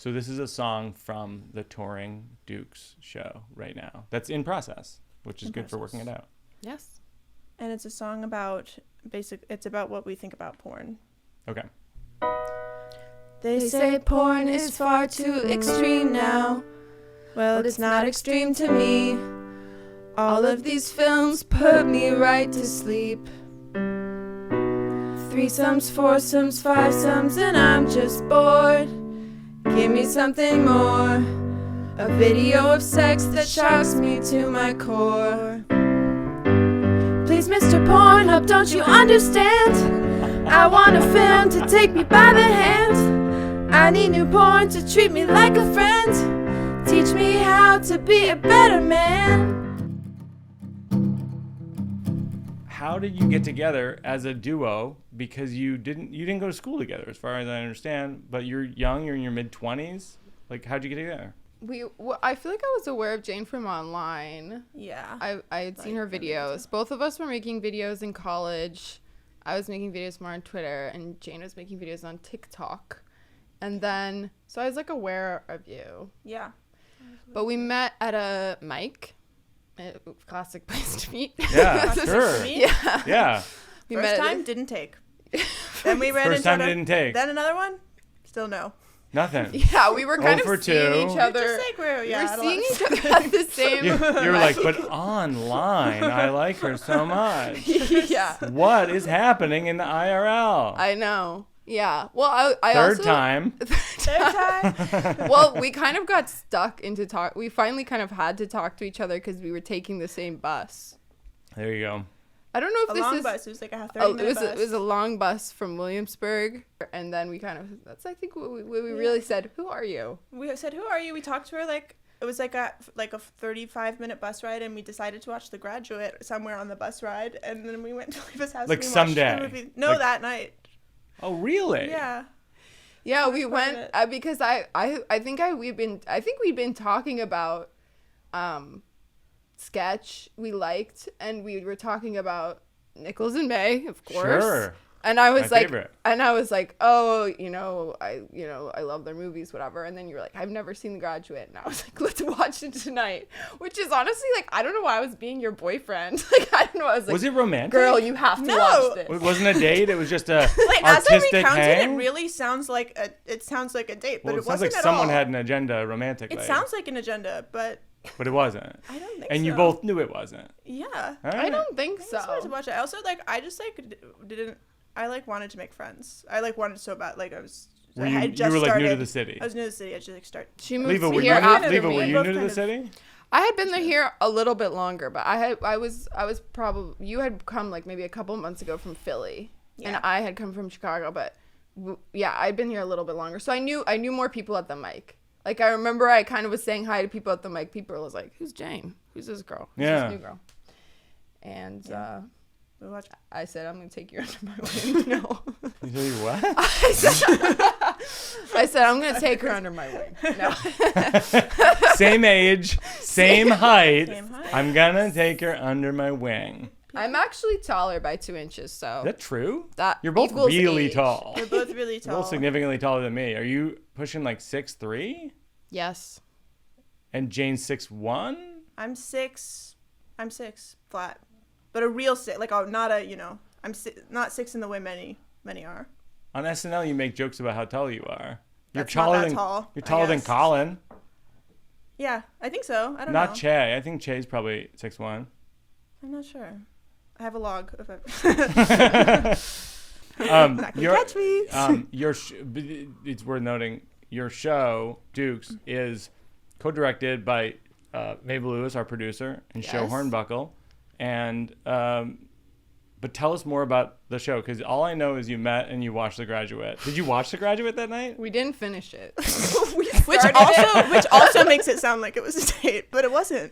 So this is a song from the touring Dukes show right now. That's in process, which is good for working it out. Yes. And it's a song about it's about what we think about porn. Okay. They say porn is far too extreme now. Well, it's not extreme to me. All of these films put me right to sleep. Threesomes, foursomes, fivesomes, and I'm just bored. Give me something more. A video of sex that shocks me to my core. Please, Mr. Pornhub, don't you understand? I want a film to take me by the hand. I need new porn to treat me like a friend. Teach me how to be a better man. How did you get together as a duo? Because you didn't go to school together, as far as I understand. But you're young. You're in your mid-20s. Like, how'd you get together? I feel like I was aware of Jane from online. Yeah. I had seen her videos. Both of us were making videos in college. I was making videos more on Twitter, and Jane was making videos on TikTok. And then, so I was like aware of you. Yeah. But we met at a mic. A classic place to meet. Yeah, sure. Yeah. Yeah. We First met time, didn't take. Then we ran First into time didn't take. Then another one, still no. Nothing. Yeah, we were kind for of seeing each other. Just like we're seeing each other at the same. You were like, but online, I like her so much. Yeah. What is happening in the IRL? I know. Yeah. Well, I Third also. time. Third time. Well, we kind of got stuck into talk. We finally kind of had to talk to each other because we were taking the same bus. There you go. I don't know if A this long is. bus. It was like a 30-minute bus. It was a long bus from Williamsburg, and then we kind of. That's I think what we really said. Who are you? We said, "Who are you?" We talked to her like it was like a 35-minute bus ride, and we decided to watch The Graduate somewhere on the bus ride, and then we went to Liva's house. Like and we someday. watched the movie. No, that night. Oh, really? Yeah. Yeah, we went because we'd been talking about Sketch we liked, and we were talking about Nichols and May, of course. Sure. And I was favorite. oh, I love their movies, whatever. And then you were like, I've never seen The Graduate. And I was like, let's watch it tonight. Which is honestly, like, I don't know why I was being your boyfriend. Like, I don't know. I was like, Was it romantic? girl, you have to watch this. It wasn't a date. It was just a Like, as I artistic recounted, hang. it really sounds like a date, but Well, it sounds wasn't like at someone all. had an agenda romantically. It sounds like an agenda, but But it wasn't. I don't think so. And you both knew it wasn't. Yeah. All I right. don't think I just wanted to so. watch it. I also I just didn't. I wanted to make friends. I wanted so bad. Like I was. Were I you, had just you were like started, new to the city. I was new to the city. I just started. She moved Liva, were here after Liva, me. were you Both new to kind the of- city? I had been there here a little bit longer, but I was probably, you had come like maybe a couple months ago from Philly, and Yeah. I had come from Chicago, but yeah, I'd been here a little bit longer, so I knew more people at the mic. Like I remember I kind of was saying hi to people at the mic. People was like, "Who's Jane? Who's this girl? Who's Yeah. this new girl?" And We watched. I said, "I'm gonna take you under my wing." No, You say what? I said I'm gonna take her under my wing. No. Same age, same height. Same height. I'm gonna take her under my wing. I'm actually taller by 2 inches, so Is that true? that You're both equals really age. tall. We're both really You're tall. both significantly taller than me. Are you pushing like 6'3"? Yes. And Jane's 6'1"? I'm 6 flat, but a real 6. Like not a not 6 in the way many are. On SNL, you make jokes about how tall you are. You're That's not taller that than tall, You're I taller than guess. Colin. Yeah, I think so. I don't know. Not Che. I think Che's probably 6'1". I'm not sure. I have a log of it. Not gonna catch me. It's worth noting your show Dukes is co-directed by Mabel Lewis, our producer, and Show Yes. Hornbuckle, and but tell us more about the show, because all I know is you met and you watched The Graduate. Did you watch The Graduate that night? We didn't finish it. which also makes it sound like it was a date, but it wasn't.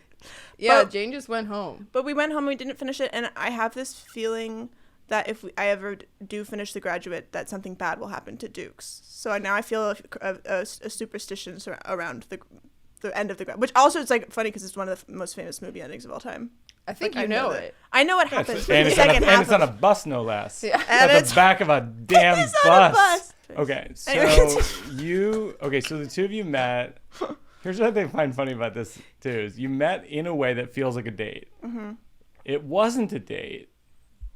Yeah, But- Jane just went home. But we went home, we didn't finish it, and I have this feeling that if I ever do finish The Graduate, that something bad will happen to Dukes. So now I feel a superstition around the end of The Graduate, which also it's like funny because it's one of the most famous movie endings of all time. I think Like, you know it. I know what happens. And with it's, the on a, second and half it's on a of- bus, no less. Yeah. And At it's- the back of a damn It's on a bus. Okay, so Anyways. so the two of you met. Here's what I find funny about this too: is you met in a way that feels like a date. Mm-hmm. It wasn't a date,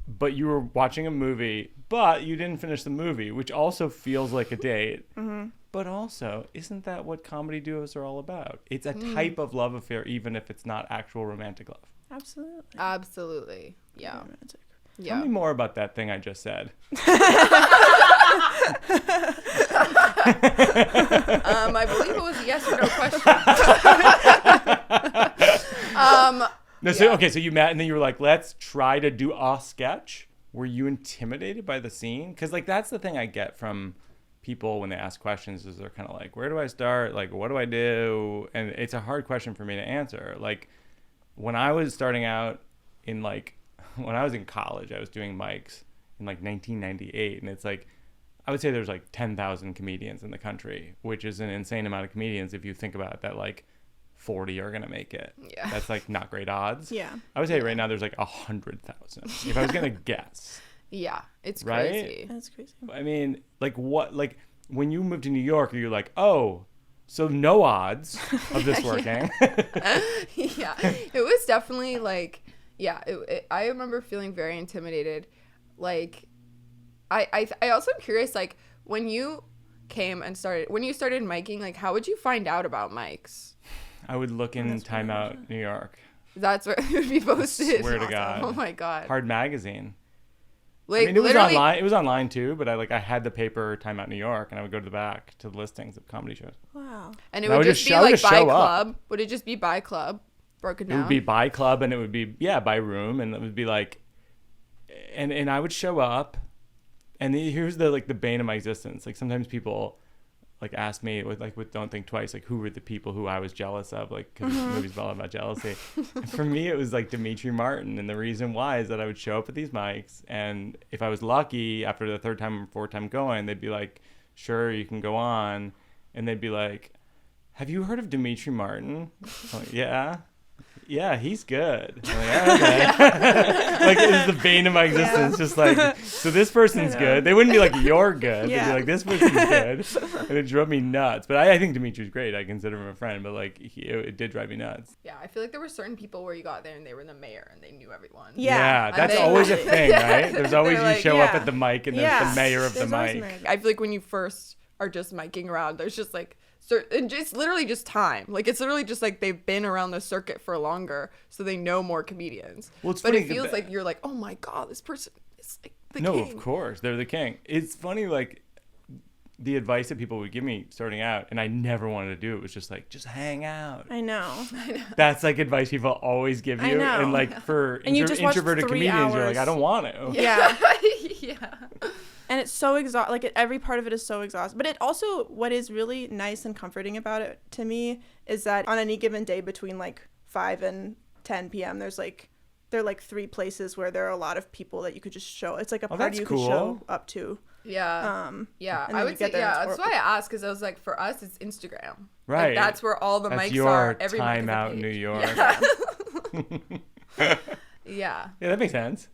but you were watching a movie, but you didn't finish the movie, which also feels like a date. Mm-hmm. But also, isn't that what comedy duos are all about? It's a type of love affair, even if it's not actual romantic love. Absolutely. Absolutely. Yeah. Romantic. Tell me more about that thing I just said. I believe it was a yes or no question. No, so okay, so you met and then you were like, let's try to do a sketch. Were you intimidated by the scene? Because like that's the thing I get from people when they ask questions is they're kind of like, where do I start? Like, what do I do? And it's a hard question for me to answer. Like when I was starting out in when I was in college, I was doing mics in like 1998, and it's like I would say there's like 10,000 comedians in the country, which is an insane amount of comedians if you think about it, that like 40 are gonna make it. Yeah. That's like not great odds. Yeah. I would say right now there's like 100,000 if I was gonna guess. Yeah, it's Right? crazy. That's crazy. I mean, like when you moved to New York, you're like, oh, so no odds of this working. Yeah, it was definitely like, yeah, I remember feeling very intimidated. Like, I also am curious, like, when you started miking, like, how would you find out about mics? I would look in Time Out New York. That's where it would be posted. Swear to God. Oh my God. Hard magazine. Like, I mean, it was literally, online. It was online too, but I had the paper Time Out New York, and I would go to the back to the listings of comedy shows. Wow. and it And I would would just just be I would like just by show up. club. Would it just be by club? Broken It down? would be by club, and it would be by room, and it would be like, and I would show up, and here's the bane of my existence. Like sometimes people like ask me with Don't Think Twice, like who were the people who I was jealous of, like because the movie's all about jealousy. And for me, it was like Dimitri Martin, and the reason why is that I would show up at these mics, and if I was lucky, after the third time or fourth time going, they'd be like, "Sure, you can go on," and they'd be like, "Have you heard of Dimitri Martin?" I'm like, yeah. Yeah, he's good. I'm like, okay. Like it's the bane of my existence. Just like, so this person's good. They wouldn't be like, you're good. Yeah. They'd be like, this person's good. And it drove me nuts. But I think Dimitri's great. I consider him a friend. But like, it did drive me nuts. Yeah, I feel like there were certain people where you got there and they were the mayor and they knew everyone. Yeah. That's they- always a thing, right? There's always They're you like, show up yeah. at the mic and Yeah. there's the mayor of the There's always mic. a mayor. I feel like when you first are just miking around, there's just like and just literally just time. Like it's literally just like they've been around the circuit for longer, so they know more comedians. Well, it's but funny it feels like you're like, oh my God, this person is like the No, king. of course. They're the king. It's funny, like, the advice that people would give me starting out, and I never wanted to do it, was just like, just hang out. I know. That's like advice people always give you. I know. And like for And you just watch introverted 3 comedians, you're like, hours. I don't want to. Yeah. Yeah. And it's so every part of it is so exhausting. But it also, what is really nice and comforting about it to me is that on any given day between like 5 and 10 p.m. there are like 3 places where there are a lot of people that you could just show. It's like a party that's you cool. could show up to. Yeah. Yeah. I would say, that's why I asked, because I was like, for us, it's Instagram. Right. Like, that's where all the That's mics your are. Every mic is Time a Out page. New York. Yeah. Yeah. Yeah, that makes sense.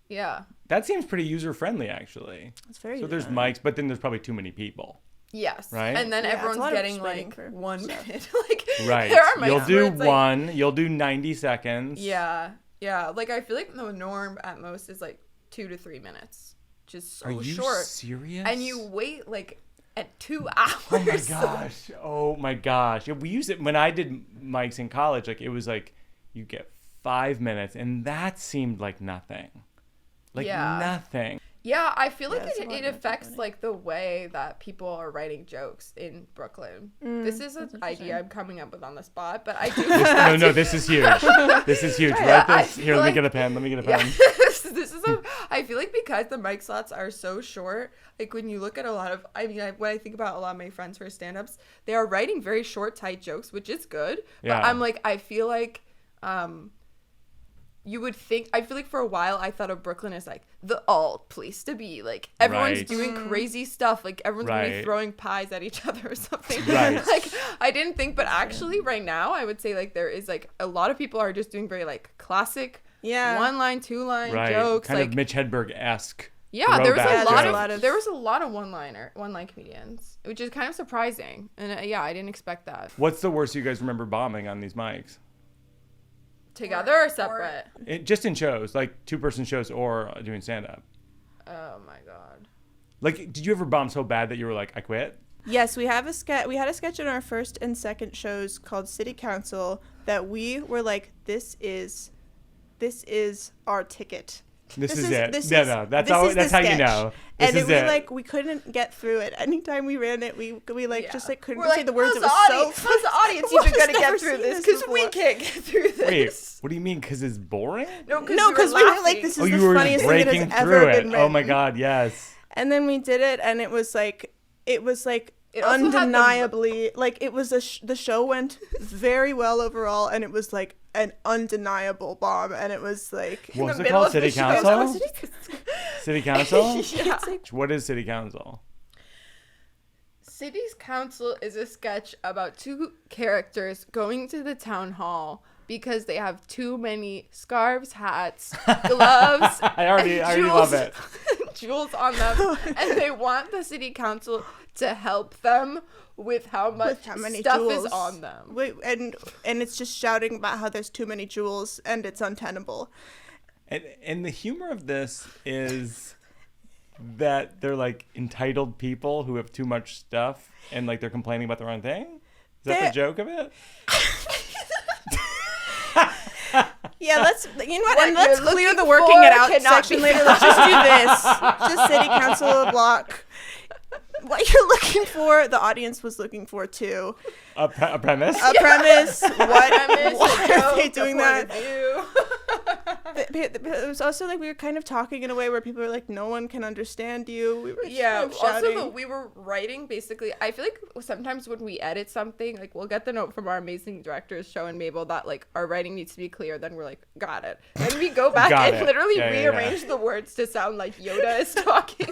Yeah. That seems pretty user friendly, actually. It's very So there's mics, but then there's probably too many people. Yes. Right? And then Yeah, it's a everyone's lot of getting just waiting like for 1 stuff. minute. Like Right. there are mics You'll where do it's, like, one. You'll do 90 seconds. Yeah. Yeah. Like I feel like the norm at most is like 2 to 3 minutes. Just so Are you short. serious? And you wait like at 2 hours. Oh my gosh. Oh my gosh. Yeah, we used it when I did mics in college. Like it was like you get 5 minutes, and that seemed like nothing. Like Yeah. nothing. Yeah, I feel like Yeah, it's a lot it more affects complicated. like the way that people are writing jokes in Brooklyn. This is an idea I'm coming up with on the spot, but I do. No, this is huge. This is huge. Yeah, Write I this. Here, feel let me like- get a pen. Let me get a Yeah, pen. this is I feel like because the mic slots are so short, like when you look at a lot of, when I think about a lot of my friends who are stand-ups, they are writing very short, tight jokes, which is good. Yeah. But I'm like, I feel like, you would think, I feel like for a while I thought of Brooklyn as like the alt place to be. Like everyone's Right. doing crazy stuff. Like everyone's gonna be Right. throwing pies at each other or something. Right. Like I didn't think, but actually right now I would say like there is like a lot of people are just doing very like classic Yeah. 1 line, 2 line Right. jokes. Kind like of Mitch Hedberg-esque. yeah, there was throwback jokes. there was a lot of one line comedians, which is kind of surprising. And I didn't expect that. What's the worst you guys remember bombing on these mics? Together or separate? Just in shows, like 2-person shows or doing stand-up. Oh my god. Like, did you ever bomb so bad that you were like, I quit? Yes, we had a sketch in our first and second shows called City Council that we were like, this is our ticket. This is it. That's how you know. We couldn't get through it. Anytime we ran it, we just like couldn't We're say the words. It was so how's the audience even gonna get through this? Because we can't get through this. Wait, what do you mean? Because it's boring? No, because we were like, this is the you were funniest thing that breaking has through ever it. been written. Oh my god, yes. And then we did it, and it was like It also had undeniably like it was the show went very well overall, and it was like an undeniable bomb, and it was like What was it called? City Council? City Council? Yeah. What is City Council? City's Council is a sketch about 2 characters going to the town hall because they have too many scarves, hats, gloves. I already love it. Jewels on them, and they want the city council to help them with how many stuff jewels is on them. Wait, and it's just shouting about how there's too many jewels and it's untenable. And the humor of this is that they're like entitled people who have too much stuff and like they're complaining about the wrong thing. Is that the joke of it? Yeah, let's What let's you're clear the looking working for it out cannot section be later. Let's just do this. Just city council block. What you're looking for, the audience was looking for too. A premise? A premise. Why are they joke, doing a that? point of view. It was also like we were kind of talking in a way where people were like, no one can understand you. We were Yeah, kind of shouting. also we were writing basically, I feel like sometimes when we edit something, like we'll get the note from our amazing directors, Show and Mabel, that like our writing needs to be clear, then we're like, got it. And we go back Got and it. literally Yeah, rearrange the words to sound like Yoda is talking.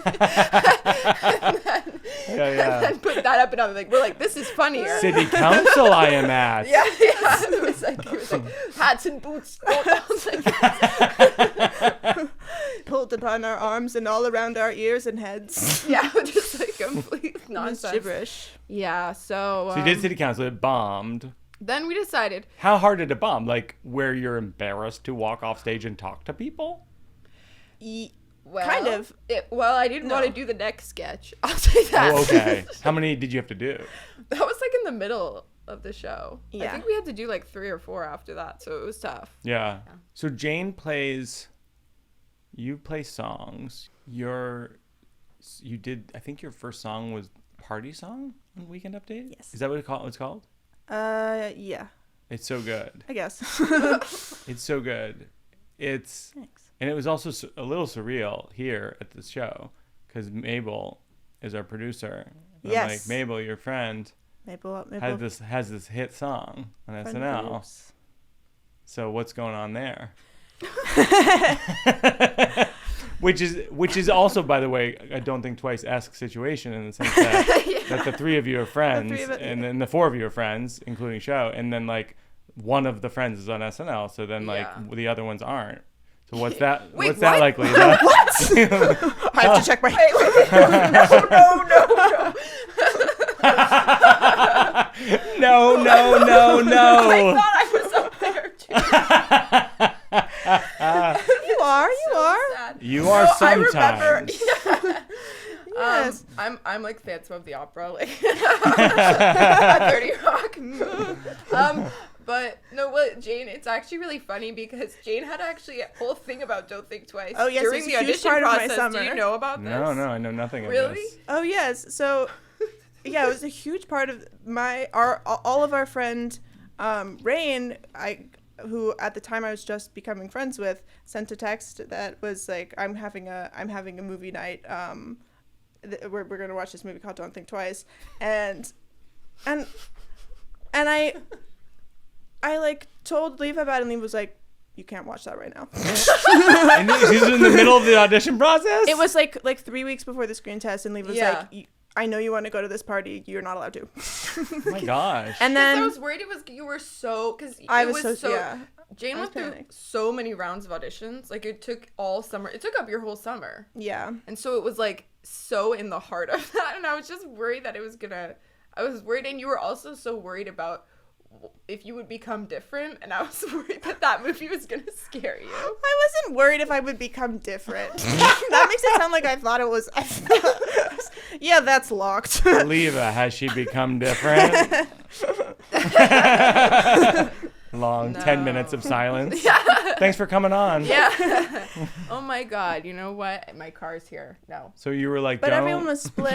and then put that up and up. Like, we're like, this is funnier. City Council, I am at. Yeah. It was like hats and boots. I was like, pulled upon our arms and all around our ears and heads. yeah, just like complete nonsense. Gibberish. Yeah, so So you did City Council, it bombed. then we decided. How hard did it bomb? Like where you're embarrassed to walk off stage and talk to people? Well, Kind of. I didn't want to No. do the next sketch. I'll say that. Oh, okay. How many did you have to do? That was like in the middle of the show. I Yeah. think we had to do like 3 or 4 after that, so it was tough. Yeah. So Jane you play songs. You did, I think your first song was Party Song on Weekend Update? Yes. Is that what it's called? Yeah, It's so good. I guess. It's so good. Thanks. And it was also a little surreal here at the show because Mabel is our producer. And I'm like, Yes. Mabel, your friend, Mabel. has this hit song on friend SNL. groups. So what's going on there? which is also, by the way, I don't think twice-esque situation in the sense that, that the 3 of you are friends, and then the 4 of you are friends, including Show, and then like one of the friends is on SNL, so then like the other ones aren't. So what's that? Wait, what's that what? likely? What? I have to check my. No. I thought I was up there too. You are. Sad. You are sometimes. I remember. Yeah. Yes. I'm like Phantom of the Opera, like 30 Rock. But no, Jane, it's actually really funny because Jane had actually a whole thing about Don't Think Twice. Oh, yes, during it's the a huge audition part of my process. summer. Do you know about this? No, I know nothing of Really? this. Oh yes. So, yeah, it was a huge part of all of our friend, Rain. Who at the time I was just becoming friends with, sent a text that was like, I'm having a movie night. We're gonna watch this movie called Don't Think Twice, and I like told Liva about it, and Liva was like, you can't watch that right now. And this is in the middle of the audition process? It was like 3 weeks before the screen test, and Liva was Yeah. like, I know you want to go to this party, you're not allowed to. Oh my gosh. And Because I then was worried you were so, because I it was was so- yeah. Jane I was went through panicked. so many rounds of auditions. Like, it took all summer. It took up your whole summer. Yeah. And so it was, like, so in the heart of that. And I was just worried that it was gonna... I was worried, and you were also so worried about if you would become different. And I was worried that movie was gonna scare you. I wasn't worried if I would become different. That makes it sound like I thought it was... Yeah, that's locked. Liva, has she become different? Long 10 minutes of silence. Yeah. Thanks for coming on. Yeah. Oh my God. You know what? My car's here. No. So you were like, But don't... everyone was split.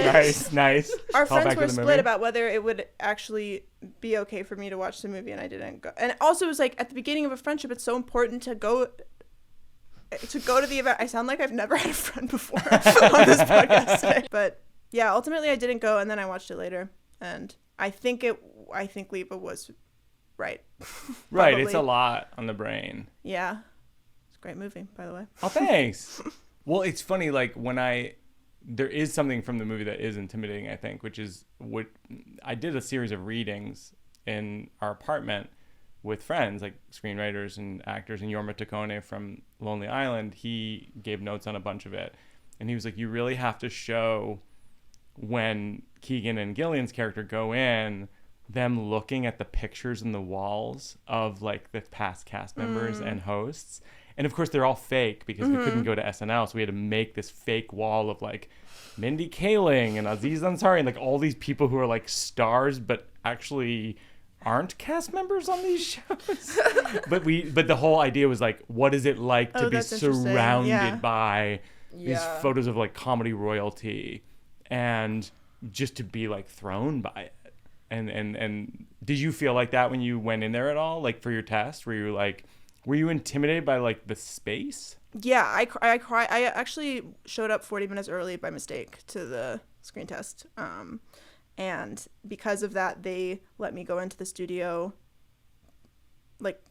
Nice. Our Call friends back to were the split movie. about whether it would actually be okay for me to watch the movie, and I didn't go. And also, it was like at the beginning of a friendship, it's so important to go to the event. I sound like I've never had a friend before on this podcast today. But yeah, ultimately I didn't go, and then I watched it later, and I think Liva was right. Right, it's a Probably. lot on the brain. Yeah, it's a great movie, by the way. Oh, thanks. Well, it's funny, like, there is something from the movie that is intimidating, I think, which is what I did a series of readings in our apartment with friends, like screenwriters and actors, and Jorma Taccone from Lonely Island. He gave notes on a bunch of it, and he was like, you really have to show when Keegan and Gillian's character go in, them looking at the pictures in the walls of like the past cast members and hosts. And of course they're all fake because we couldn't go to SNL. So we had to make this fake wall of like Mindy Kaling and Aziz Ansari and like all these people who are like stars, but actually aren't cast members on these shows. but the whole idea was like, what is it like to be that's interesting. surrounded Yeah. by these Yeah. photos of like comedy royalty and just to be like thrown by it. And did you feel like that when you went in there at all? Like for your test, were you intimidated by like the space? Yeah, I actually showed up 40 minutes early by mistake to the screen test. And because of that, they let me go into the studio. Like,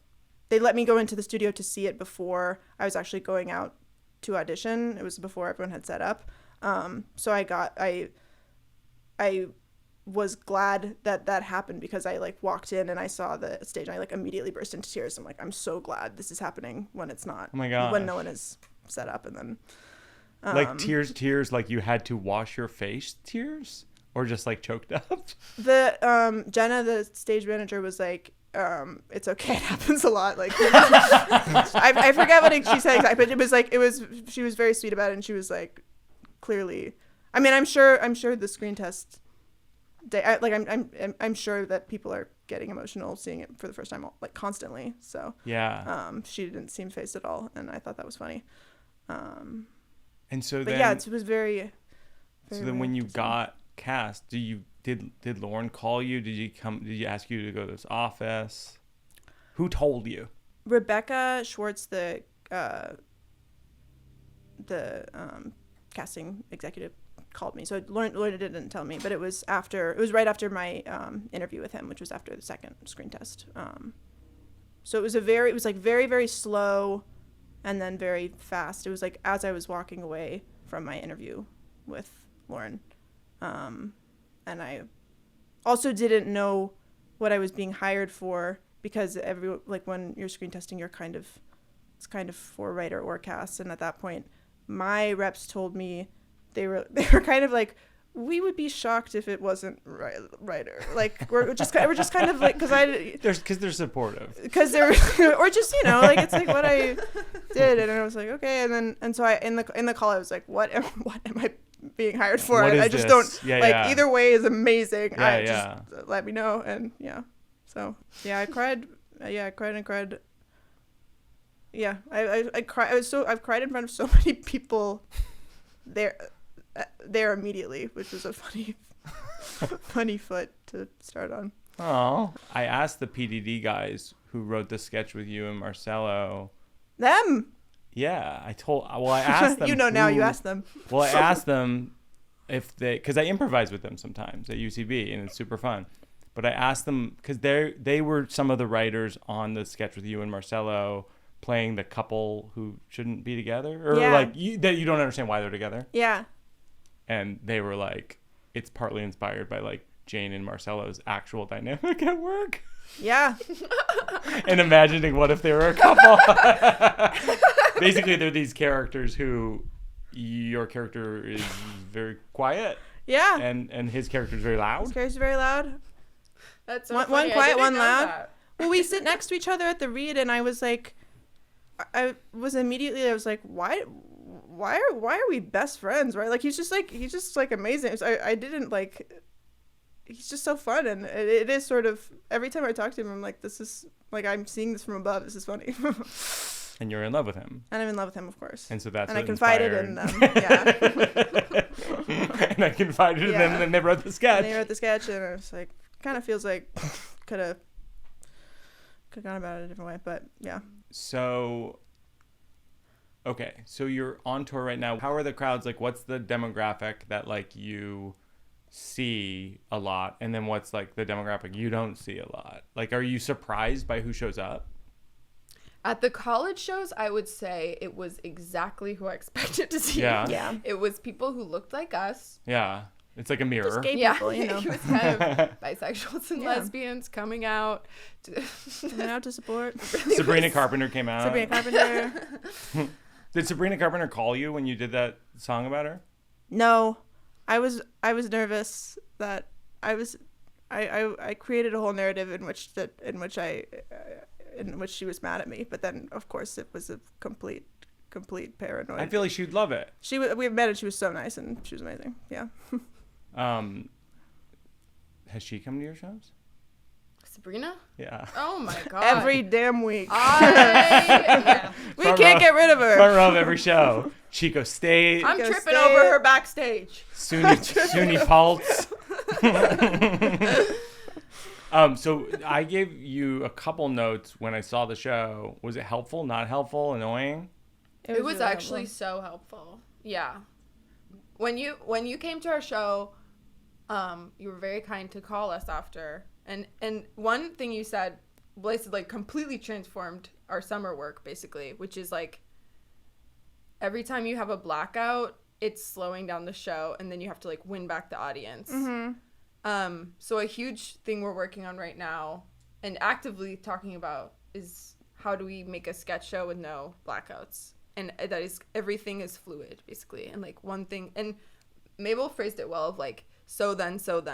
they let me go into the studio to see it before I was actually going out to audition. It was before everyone had set up. So I was glad that happened because I like walked in and I saw the stage and I like immediately burst into tears. I'm like, I'm so glad this is happening when it's not. Oh my gosh. When no one is set up. And then Like tears like you had to wash your face tears? Or just like choked up? the Jenna, the stage manager, was like, it's okay, it happens a lot. Like I forget what she said exactly, but it was she was very sweet about it, and she was like, clearly, I mean, I'm sure the screen test day, I'm sure that people are getting emotional seeing it for the first time, like constantly. So Yeah. she didn't seem phased at all, and I thought that was funny. And so But then yeah, it was very. So then when you got cast, did Lauren call you? Did you ask you to go to his office? Who told you? Rebecca Schwartz, the casting executive, called me. So Lauren didn't tell me, but it was right after my interview with him, which was after the second screen test. So it was very, very slow and then very fast. It was like as I was walking away from my interview with Lauren. And I also didn't know what I was being hired for, because when you're screen testing, it's kind of for writer or cast. And at that point, my reps told me they were kind of like, we would be shocked if it wasn't writer. Like we're just kind of like, because they're supportive. Because they're or just like it's like what I did, and I was like, okay, and so I in the call I was like, what am I being hired for? What is I just this? don't Yeah. either way is amazing. Yeah, Just let me know. And so I cried. I cried and cried. Yeah, I cried. I've cried in front of so many people there immediately, which was a funny foot to start on. Oh, I asked the PDD guys who wrote the sketch with you and Marcello. Them. Yeah, I asked them. Now you asked them. Well, I asked them if because I improvise with them sometimes at UCB, and it's super fun. But I asked them, because they were some of the writers on the sketch with you and Marcello, playing the couple who shouldn't be together, or like that you don't understand why they're together. Yeah. And they were like, it's partly inspired by like Jane and Marcello's actual dynamic at work. Yeah. And imagining what if they were a couple. Basically, they're these characters who your character is very quiet. Yeah. And his character is very loud. His character's very loud. That's so One funny. quiet, I didn't one know loud. that. Well, we sit next to each other at the read, and I was like, I was like, why are we best friends, right? Like he's just like amazing. So I didn't like. He's just so fun, and it is sort of every time I talk to him, I'm like, this is like I'm seeing this from above. This is funny. And you're in love with him. And I'm in love with him, of course. And so that's and I what confided inspired. in them. Yeah. And I confided in them, and then they wrote the sketch. And they wrote the sketch, and I was like, kind of feels like could have gone about it a different way, but yeah. So, okay, so you're on tour right now. How are the crowds? Like, what's the demographic that like you see a lot, and then what's like the demographic you don't see a lot? Like, are you surprised by who shows up? At the college shows, I would say it was exactly who I expected to see. Yeah. Yeah. It was people who looked like us. Yeah, it's like a mirror. Just gay Yeah, people, you know. it was kind of bisexuals and Yeah. lesbians coming out. Coming out to support. Sabrina Carpenter came out. Sabrina Carpenter. Did Sabrina Carpenter call you when you did that song about her? No, I was nervous that I created a whole narrative in which she was mad at me, but then of course it was a complete paranoid. I feel like she'd love it. We met and she was so nice and she was amazing. Yeah. Has she come to your shows? Sabrina? Yeah. Oh my god. Every damn week. Yeah. We can't get rid of her. Front row of every show. Chico State. I'm Go tripping stay over it. her backstage. SUNY Pulse. So I gave you a couple notes when I saw the show. Was it helpful? Not helpful? Annoying? It was really actually helpful. so helpful. Yeah. When you came to our show, you were very kind to call us after. And one thing you said, like completely transformed our summer work basically, which is like every time you have a blackout, it's slowing down the show and then you have to like win back the audience. Mm-hmm. So a huge thing we're working on right now and actively talking about is how do we make a sketch show with no blackouts? And that is, everything is fluid basically. And like one thing, and Mabel phrased it well of like, so then. Yeah, like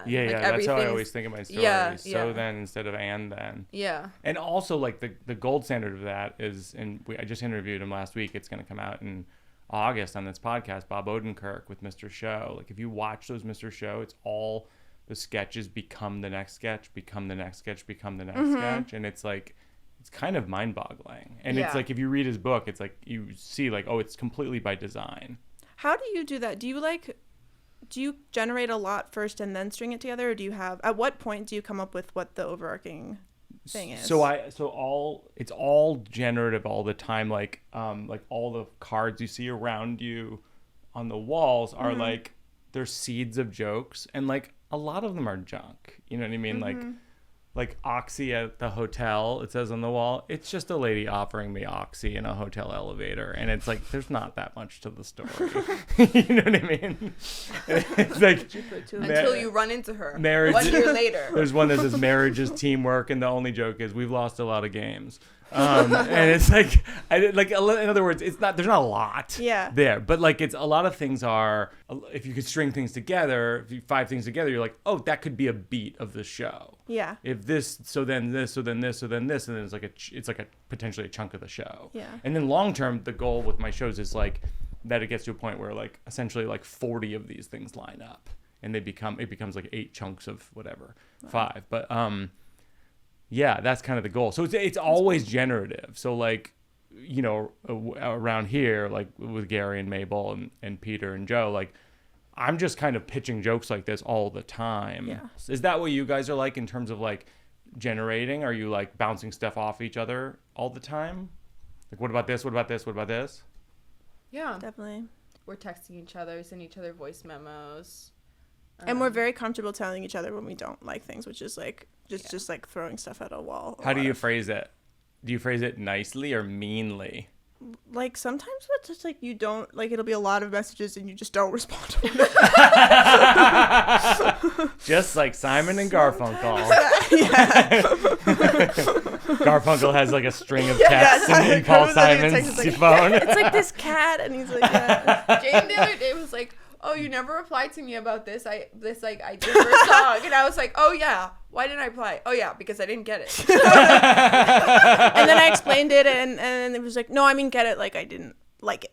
yeah. That's how I always think of my stories. Yeah, so yeah. then instead of and then. Yeah. And also like the gold standard of that is, and I just interviewed him last week. It's going to come out in August on this podcast, Bob Odenkirk with Mr. Show. Like if you watch those Mr. Show, it's all the sketches become the next sketch, become the next sketch, become the next sketch. And it's like, it's kind of mind boggling. And Yeah. it's like, if you read his book, it's like, you see like, oh, it's completely by design. How do you do that? Do you generate a lot first and then string it together, or do you have, at what point do you come up with what the overarching thing is? It's all generative all the time. Like all the cards you see around you on the walls are like, they're seeds of jokes, and like a lot of them are junk. You know what I mean? Like Oxy at the hotel, it says on the wall, it's just a lady offering me Oxy in a hotel elevator. And it's like, there's not that much to the story. You know what I mean? It's like, Until you run into her marriage. 1 year later. There's one that says marriage is teamwork, and the only joke is we've lost a lot of games. And it's like, in other words, it's not, there's not a lot there, but like it's a lot of things are, if you could string things together, if you 5 things together, you're like, oh, that could be a beat of the show. Yeah. If this, so then this, so then this, so then this, and then it's like a potentially a chunk of the show. Yeah. And then long term, the goal with my shows is like that it gets to a point where like essentially like 40 of these things line up, and it becomes like 8 chunks of whatever, 5. But yeah, that's kind of the goal. So it's always generative. So like, you know, around here, like with Gary and Mabel and Peter and Joe, like I'm just kind of pitching jokes like this all the time. Yeah. Is that what you guys are like in terms of like generating? Are you like bouncing stuff off each other all the time? Like, what about this? What about this? What about this? Yeah. Definitely. We're texting each other, sending each other voice memos. And we're very comfortable telling each other when we don't like things, which is like just like throwing stuff at a wall. How do you phrase it? Do you phrase it nicely or meanly? like sometimes it's just like you don't like it'll be a lot of messages and you just don't respond to it. Just like Simon and Garfunkel. Yeah. Garfunkel has like a string of texts in Paul Simon's phone. It's like this cat, and he's like, yeah. Jane the other day was like, "Oh, you never replied to me about this. I did for a song," and I was like, "Oh yeah, why didn't I reply? Oh yeah, because I didn't get it." And then I explained it, and it was like, no, I mean get it, like I didn't like it.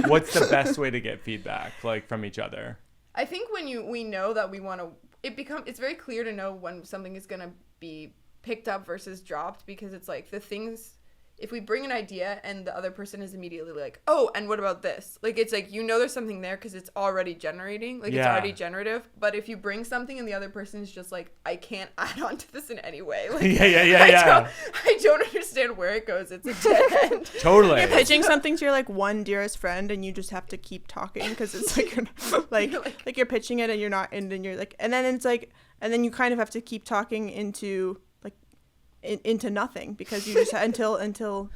What's the best way to get feedback, like from each other? I think when we know that we want to, it's very clear to know when something is gonna be picked up versus dropped, because it's like the things. If we bring an idea and the other person is immediately like, oh, and what about this? Like, it's like, there's something there because it's already generating. Like, it's already generative. But if you bring something and the other person is just like, I can't add on to this in any way. Like, I don't understand where it goes. It's a dead end. Totally. You're pitching something to your, like, one dearest friend and you just have to keep talking because it's like, like you're pitching it and you're not, and then you're like, and then it's like, and then you kind of have to keep talking into nothing because you just until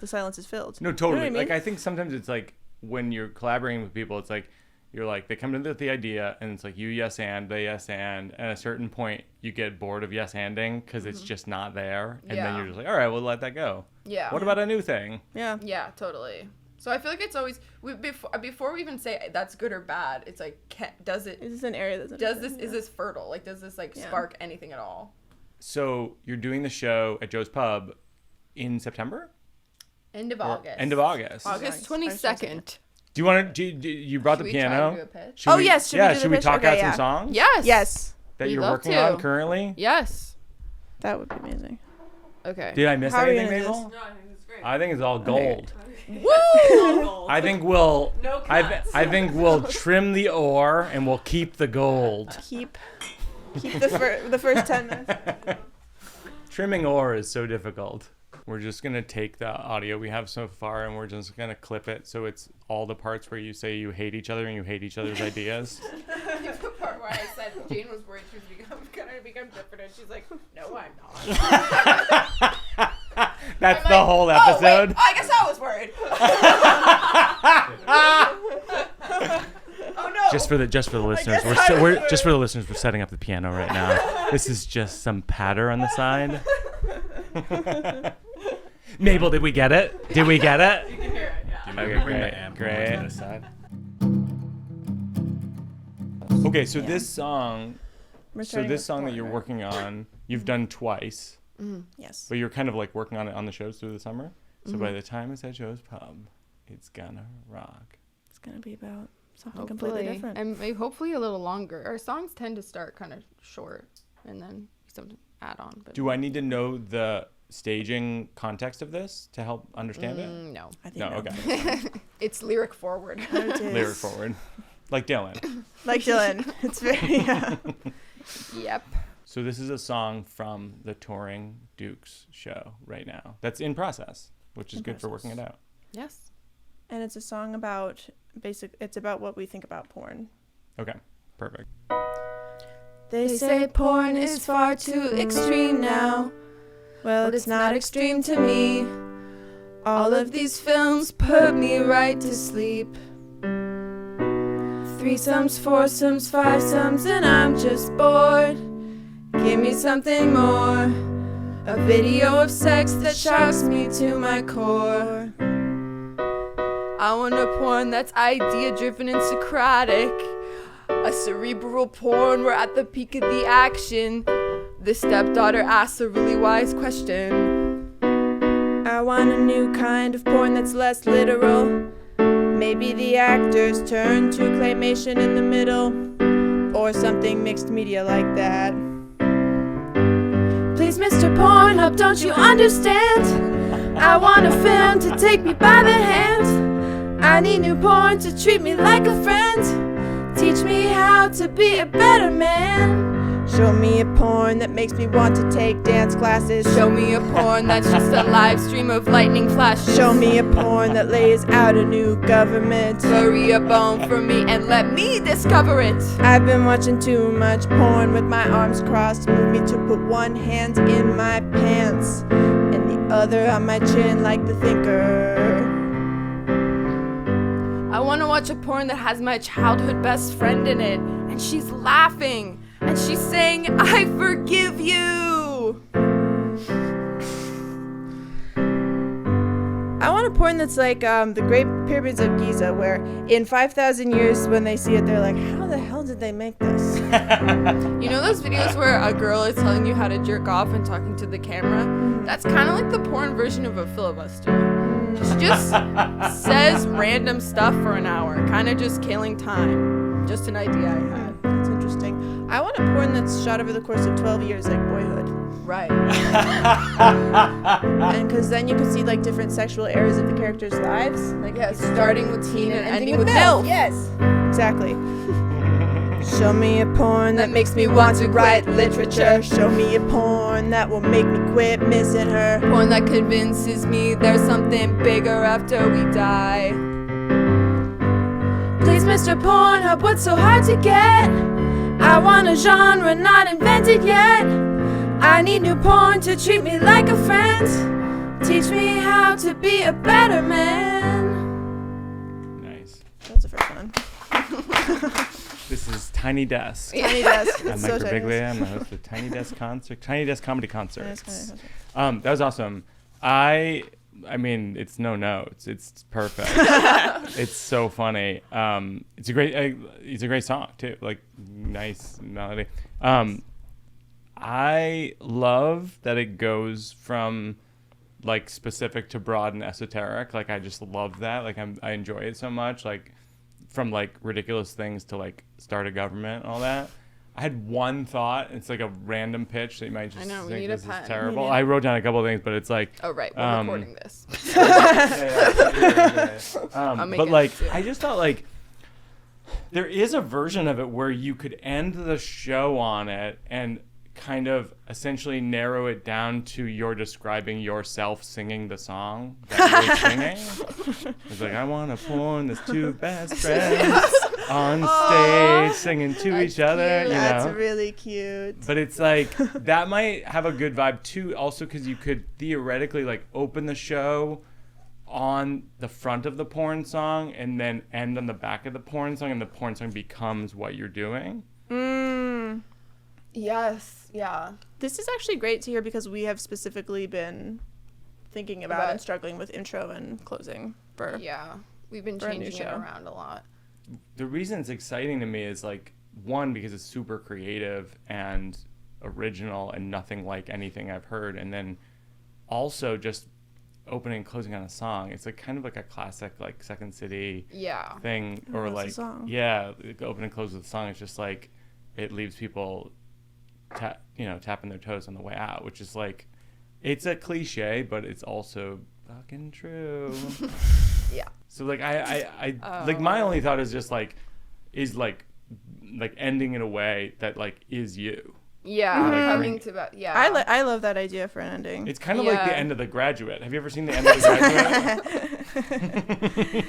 the silence is filled. No, totally. You know what I mean? Like I think sometimes it's like when you're collaborating with people, it's like you're like they come to the idea and it's like you yes and they yes and at a certain point you get bored of yes anding because it's just not there, and then you're just like, all right, we'll let that go. Yeah. What about a new thing? Yeah. Yeah, totally. So I feel like it's always before we even say that's good or bad, it's like is this an area that's is this fertile? Like does this spark anything at all? So you're doing the show at Joe's Pub in September? End of August. August 22nd. Do you want to? You brought the piano. Yes. Should we talk out some songs? Yes. That you're working on currently? Yes. That would be amazing. Okay. Did I miss anything, Mabel? No, I think it's great. I think it's all gold. Woo! I think we'll. No cuts. I think we'll trim the ore and we'll keep the gold. Keep the first 10 minutes. Trimming ore is so difficult. We're just going to take the audio we have so far and we're just going to clip it so it's all the parts where you say you hate each other and you hate each other's ideas. The part where I said Jane was worried she was going to become different, and she's like, no, I'm not. That's the whole episode. Oh, I guess I was worried. Oh no! Just for the listeners, we're setting up the piano right now. This is just some patter on the side. Mabel, did we get it? You can hear it. Yeah. Okay, great. Okay, so this song, that you're working on, you've done twice. Yes. But you're kind of like working on it on the shows through the summer. So by the time it's at Joe's Pub, it's gonna rock. It's gonna be about something completely different. And maybe hopefully a little longer. Our songs tend to start kind of short and then something add on. But do I need to know the staging context of this to help understand it? No. I think No, okay. It's lyric forward. Lyric forward. Like Dylan. Like Dylan. It's very, Yep. So this is a song from the Touring Dukes show right now. That's in process, which is good for working it out. Yes. And it's a song about it's about what we think about porn. Okay, perfect. They say porn is far too extreme now. Well, it's not extreme to me. All of these films put me right to sleep. Threesomes, foursomes, fivesomes, and I'm just bored. Give me something more. A video of sex that shocks me to my core. I want a porn that's idea-driven and Socratic. A cerebral porn, we're at the peak of the action. The stepdaughter asks a really wise question. I want a new kind of porn that's less literal. Maybe the actors turn to claymation in the middle, or something mixed media like that. Please, Mr. Pornhub, don't you understand? I want a film to take me by the hand. I need new porn to treat me like a friend. Teach me how to be a better man. Show me a porn that makes me want to take dance classes. Show me a porn that's just a live stream of lightning flashes. Show me a porn that lays out a new government. Bury a bone for me and let me discover it. I've been watching too much porn with my arms crossed. Move me to put one hand in my pants and the other on my chin like the thinker. I want to watch a porn that has my childhood best friend in it, and she's laughing, and she's saying, I forgive you. I want a porn that's like the Great Pyramids of Giza, where in 5,000 years when they see it, they're like, how the hell did they make this? You know those videos where a girl is telling you how to jerk off and talking to the camera? That's kind of like the porn version of a filibuster. She just says random stuff for an hour, kind of just killing time. Just an idea I had. That's interesting. I want a porn that's shot over the course of 12 years, like Boyhood. Right. And because then you can see like different sexual eras of the characters' lives. Like Yeah, starting with teen and ending with MILF. Yes, exactly. Show me a porn that makes me want to write literature. Show me a porn that will make me quit missing her. Porn that convinces me there's something bigger after we die. Please, Mr. Pornhub, what's so hard to get? I want a genre not invented yet. I need new porn to treat me like a friend. Teach me how to be a better man. Nice. That was the first one. This is Tiny Desk. Tiny Desk. I'm It's Mike so tiny. Birbiglia. I'm the host of Tiny Desk Tiny Desk Comedy Concerts. Desk. That was awesome. I mean, it's no notes. It's perfect. It's so funny. It's a great song too. Like, nice melody. I love that it goes from like specific to broad and esoteric. Like, I just love that. Like, I enjoy it so much. Like, from like ridiculous things to like start a government and all that. I had one thought. It's like a random pitch that you might just I know, we think need a this is pen. terrible. I wrote down a couple of things, but it's like, Oh, right. We're recording this. I'll make but it like, soon. I just thought like there is a version of it where you could end the show on it and kind of essentially narrow it down to you're describing yourself singing the song that you're singing. It's like, I want to porn this two best friends on stage singing to that's each other, cute. you That's know. really cute. But it's like, that might have a good vibe too, also because you could theoretically like open the show on the front of the porn song and then end on the back of the porn song, and the porn song becomes what you're doing. Yes. Yeah. This is actually great to hear because we have specifically been thinking about and struggling with intro and closing for Yeah. We've been For a new changing it show. around a lot. The reason it's exciting to me is like, one, because it's super creative and original and nothing like anything I've heard, and then also just opening and closing on a song. It's like kind of like a classic like Second City Yeah. thing, Oh, or that's a like song. yeah, open and close with the song. It's just like it leaves people tapping their toes on the way out, which is like, it's a cliche, but it's also fucking true. Yeah. So like I like, my only thought is just like, ending in a way that like is you. Yeah. Like, Coming to that. Yeah. I love that idea for an ending. It's kind of like the Yeah. end of The Graduate. Have you ever seen the end of The Graduate?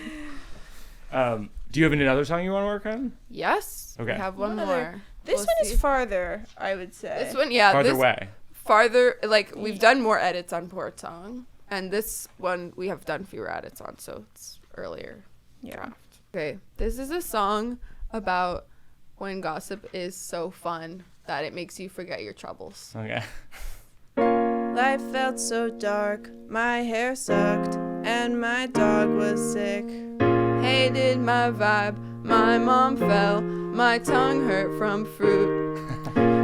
Do you have another song you want to work on? Yes. Okay. We have one One more. other. This We'll one see. is farther, I would say. This one, yeah. Farther this, away. Farther, like, we've done more edits on Port Song. And this one we have done fewer edits on, so it's earlier. Yeah. Okay. This is a song about when gossip is so fun that it makes you forget your troubles. Okay. Life felt so dark, my hair sucked, and my dog was sick. Hated my vibe, my mom fell, my tongue hurt from fruit.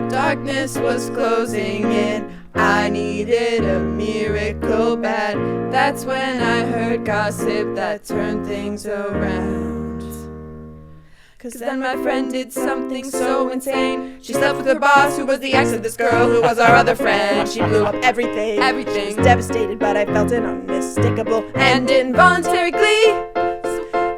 Darkness was closing in, I needed a miracle bad. That's when I heard gossip that turned things around. Cause then my friend did something so insane. She slept with her boss, who was the ex of this girl, who was our other friend. She blew up everything. Everything. She was devastated, but I felt an unmistakable and involuntary glee.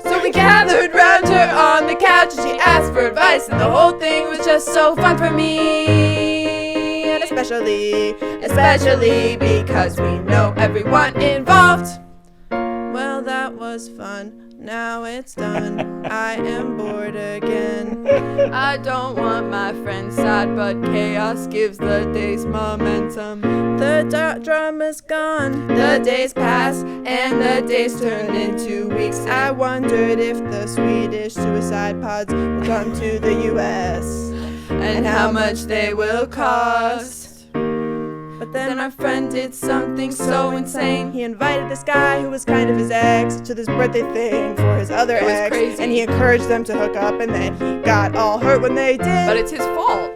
So we gathered round her on the couch, and she asked for advice, and the whole thing was just so fun for me. And especially because we know everyone involved. Well, Well, that was fun. Now it's done. I am bored again. I don't want my friends sad, but chaos gives the days momentum. The drama's gone. The days pass, and the days turn into weeks. I wondered if the Swedish suicide pods will come to the U.S. And how much they will cost. But then our friend did something so insane. He invited this guy who was kind of his ex to this birthday thing for his other It was ex. crazy. And he encouraged them to hook up, and then he got all hurt when they did. But it's his fault.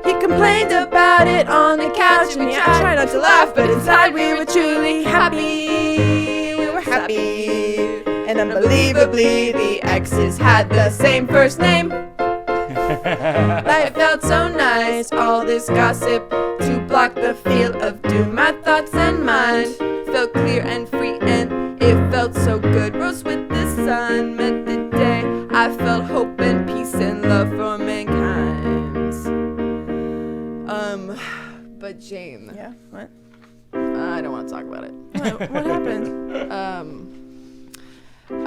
He complained about it on the couch, and I tried not to laugh, but inside we were truly happy. We were happy. And unbelievably, the exes had the same first name. Life felt so nice, all this gossip to block the feel of doom. My thoughts and mind felt clear and free, and it felt so good. Rose with the sun, met the day. I felt hope and peace and love for mankind. But Jane, Yeah, what? I don't want to talk about it. What happened?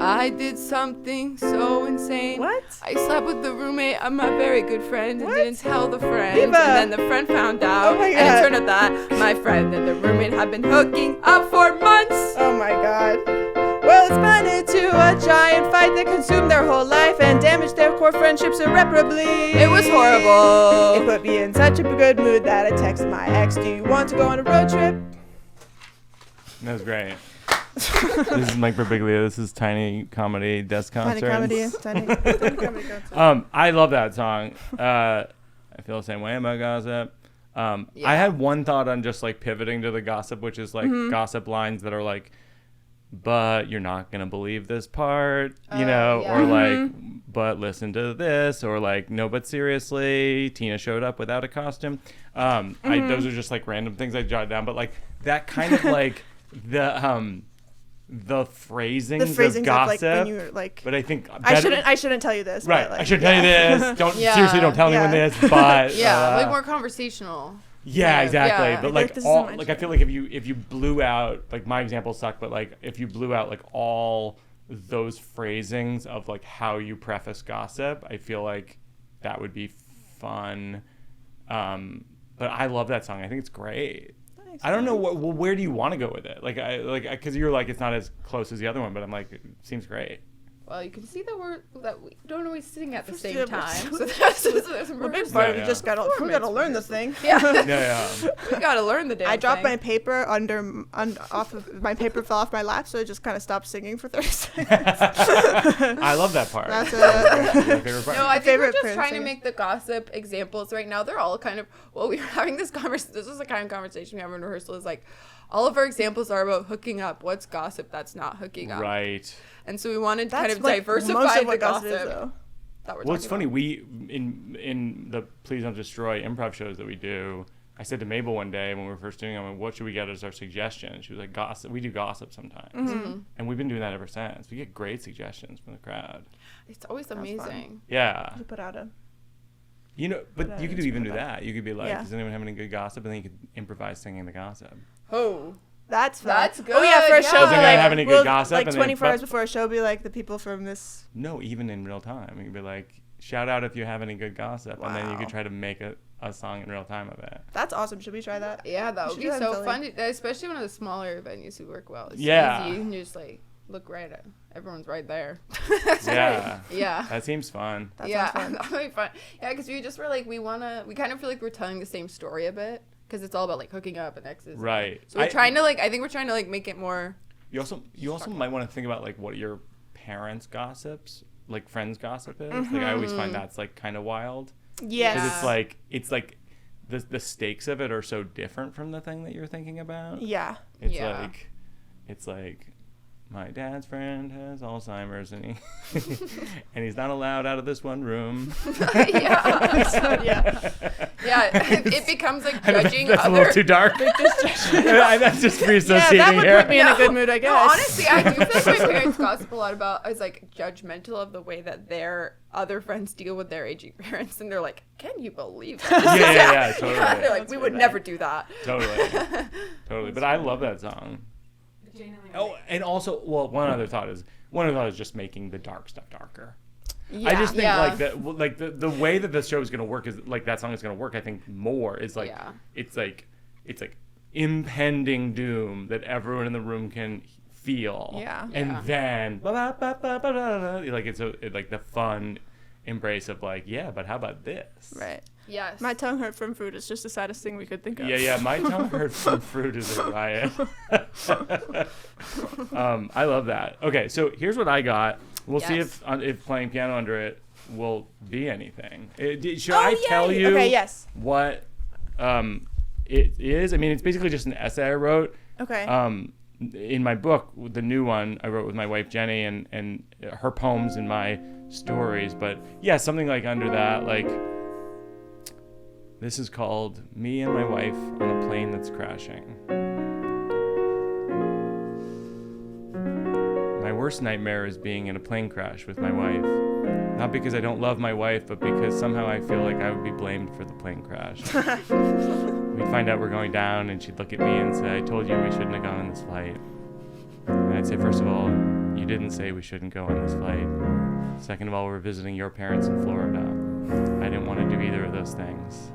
I did something so insane. What? I slept with the roommate of my very good friend and What? didn't tell the friend. Liva. And then the friend found out. Oh my And God. it turned out that my friend and the roommate had been hooking up for months. Oh my god. Well, it spun into a giant fight that consumed their whole life and damaged their core friendships irreparably. It was horrible. It put me in such a good mood that I texted my ex, do you want to go on a road trip? That was great. This is Mike Birbiglia. This is Tiny Comedy Desk Tiny Concert. comedy. Tiny comedy concert. I love that song. I feel the same way about gossip. I had one thought on just like pivoting to the gossip, which is like gossip lines that are like, but you're not going to believe this part, you know, yeah. or like, but listen to this, or like, no, but seriously, Tina showed up without a costume. Those are just like random things I jotted down, but like that kind of like the phrasings of Of gossip. like when you're like, But I think I shouldn't tell you this. Right, But like, I should tell you this. Don't seriously, don't tell anyone Yeah. this. But Yeah, like more conversational. yeah, exactly. Yeah. But Like, like this is all, my like I feel like if you blew out, like my example sucked, but like if you blew out like all those phrasings of like how you preface gossip, I feel like that would be fun. But I love that song. I think it's great. I don't know where do you want to go with it? Because you're like it's not as close as the other one, but I'm like it seems great. Well, you can see that we don't always sing at the same Yeah, time. but- So there's some Well, big rehearsal. part Yeah, we just gotta learn the thing. Yeah. We gotta learn the damn I dropped thing. my paper off of my paper fell off my lap, so I just kind of stopped singing for 30 seconds. I love that part. That's That's my favorite part. No, I think favorite we're just Prince trying to singer. make the gossip examples right now. They're all kind of, well, we were having this conversation. This is the kind of conversation we have in rehearsal is like, all of our examples are about hooking up. What's gossip that's not hooking up? Right. And so we wanted to kind That's of like diversify most of the what gossip gossip is, though. that we're Well, it's talking funny. about. We in the Please Don't Destroy improv shows that we do. I said to Mabel one day when we were first doing them, what should we get as our suggestion? She was like, gossip. We do gossip sometimes, and we've been doing that ever since. We get great suggestions from the crowd. It's always amazing. Yeah, You put out a you know, but Put you out could an even do Instagram that. You could be like, Yeah. does anyone have any good gossip? And then you could improvise singing the gossip. Oh, That's fun. That's good, Oh yeah, for a yeah. show, Does be anyone like, have any good we'll, gossip? like And then- 24 hours but- before a show, be like the people from this. No, even in real time, you could be like, shout out if you have any good gossip, and then you could Wow. try to make a song in real time of it. That's awesome. Should we try that? yeah, that would should be do that in so Philly. fun, especially one of the smaller venues who work well. It's Yeah. easy. You can just like look right at everyone's right there. Yeah, Yeah. that seems fun. That Yeah, sounds fun. that would be fun. Yeah, because we just were like, we kind of feel like we're telling the same story a bit because it's all about like hooking up and exes. Right. So we're trying to like, I think we're trying to like make it more. You also might want to think about like what your parents' gossips, like friends' gossip is. Like I always find that's like kind of wild. Yes. Because it's like the stakes of it are so different from the thing that you're thinking about. Yeah. It's like my dad's friend has Alzheimer's and he's not allowed out of this one room. Yeah. Yeah. Yeah. It becomes like I know judging that's a other. little too dark. That's just Yeah, reassociating that would here. put me in a good mood, I guess. No, honestly, I do think my parents gossip a lot about is like judgmental of the way that their other friends deal with their aging parents, and they're like, "Can you believe that?" Yeah, totally. They're like, "We would never do that." Totally. But I love that song. Jane and Liva. Oh, and also, well, one other thought is just making the dark stuff darker. Yeah. I just think like the way that the show is gonna work is like that song is gonna work. I think more is like it's like impending doom that everyone in the room can feel. Yeah. And then like it's like the fun embrace of like, yeah, but how about this? Right. Yes. My tongue hurt from fruit is just the saddest thing we could think of. Yeah. My tongue hurt from fruit is a riot. I love that. Okay, so here's what I got. We'll see if playing piano under it will be anything. Should I tell you what it is? I mean, it's basically just an essay I wrote. Okay. In my book, the new one I wrote with my wife Jenny, and her poems and my stories. But yeah, something like under that, like this is called Me and My Wife on a Plane That's Crashing. My worst nightmare is being in a plane crash with my wife. Not because I don't love my wife, but because somehow I feel like I would be blamed for the plane crash. We'd find out we're going down, and she'd look at me and say, I told you we shouldn't have gone on this flight. And I'd say, first of all, you didn't say we shouldn't go on this flight. Second of all, we're visiting your parents in Florida. I didn't want to do either of those things.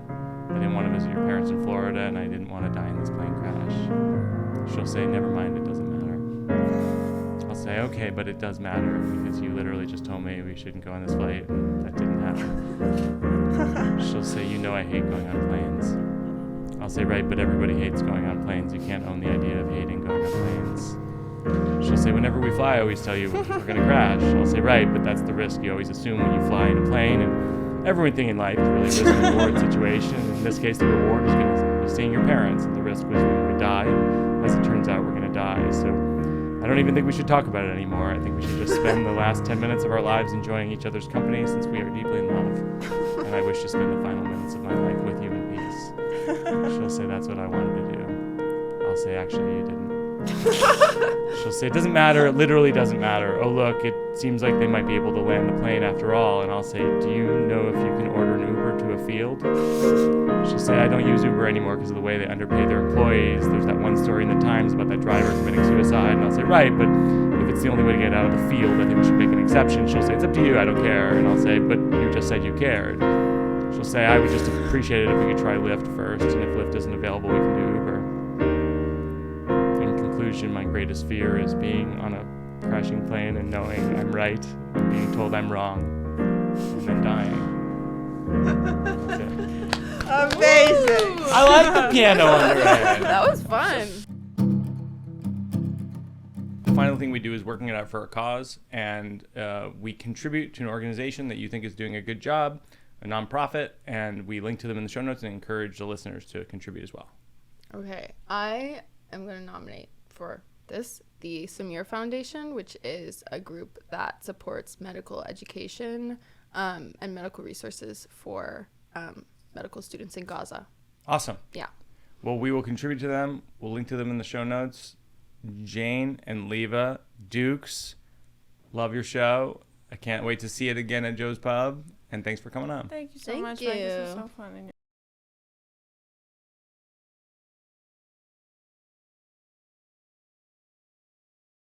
I didn't want to visit your parents in Florida, and I didn't want to die in this plane crash. She'll say, never mind, it doesn't matter. I'll say, okay, but it does matter because you literally just told me we shouldn't go on this flight, and that didn't happen. She'll say, you know I hate going on planes. I'll say, right, but everybody hates going on planes. You can't own the idea of hating going on planes. She'll say, whenever we fly, I always tell you we're going to crash. I'll say, right, but that's the risk you always assume when you fly in a plane, and everything in life is really risk and reward situation. In this case, the reward is going to be seeing your parents, and the risk was we would die, and as it turns out, we're going to die. So I don't even think we should talk about it anymore. I think we should just spend the last 10 minutes of our lives enjoying each other's company since we are deeply in love. And I wish to spend the final minutes of my life with you in peace. She'll say, that's what I wanted to do. I'll say, actually, you didn't. She'll say, it doesn't matter. It literally doesn't matter. Oh, look, it seems like they might be able to land the plane after all. And I'll say, do you know if you can order an Uber to a field? She'll say, I don't use Uber anymore because of the way they underpay their employees. There's that one story in the Times about that driver committing suicide. And I'll say, right, but if it's the only way to get out of the field, I think we should make an exception. She'll say, it's up to you. I don't care. And I'll say, but you just said you cared. She'll say, I would just appreciate it if we could try Lyft first. And if Lyft isn't available, we can do Uber. My greatest fear is being on a crashing plane and knowing I'm right, and being told I'm wrong, and then dying. That's it. Amazing. I like the piano under it. That was fun. The final thing we do is working it out for a cause, and we contribute to an organization that you think is doing a good job, a nonprofit, and we link to them in the show notes and encourage the listeners to contribute as well. Okay, I am going to nominate for this the Samir Foundation, which is a group that supports medical education and medical resources for medical students in Gaza. Awesome. Yeah. Well, we will contribute to them. We'll link to them in the show notes. Jane and Liva, Dukes, love your show. I can't wait to see it again at Joe's Pub. And thanks for coming on. Thank you so Thank much. you. This was so fun.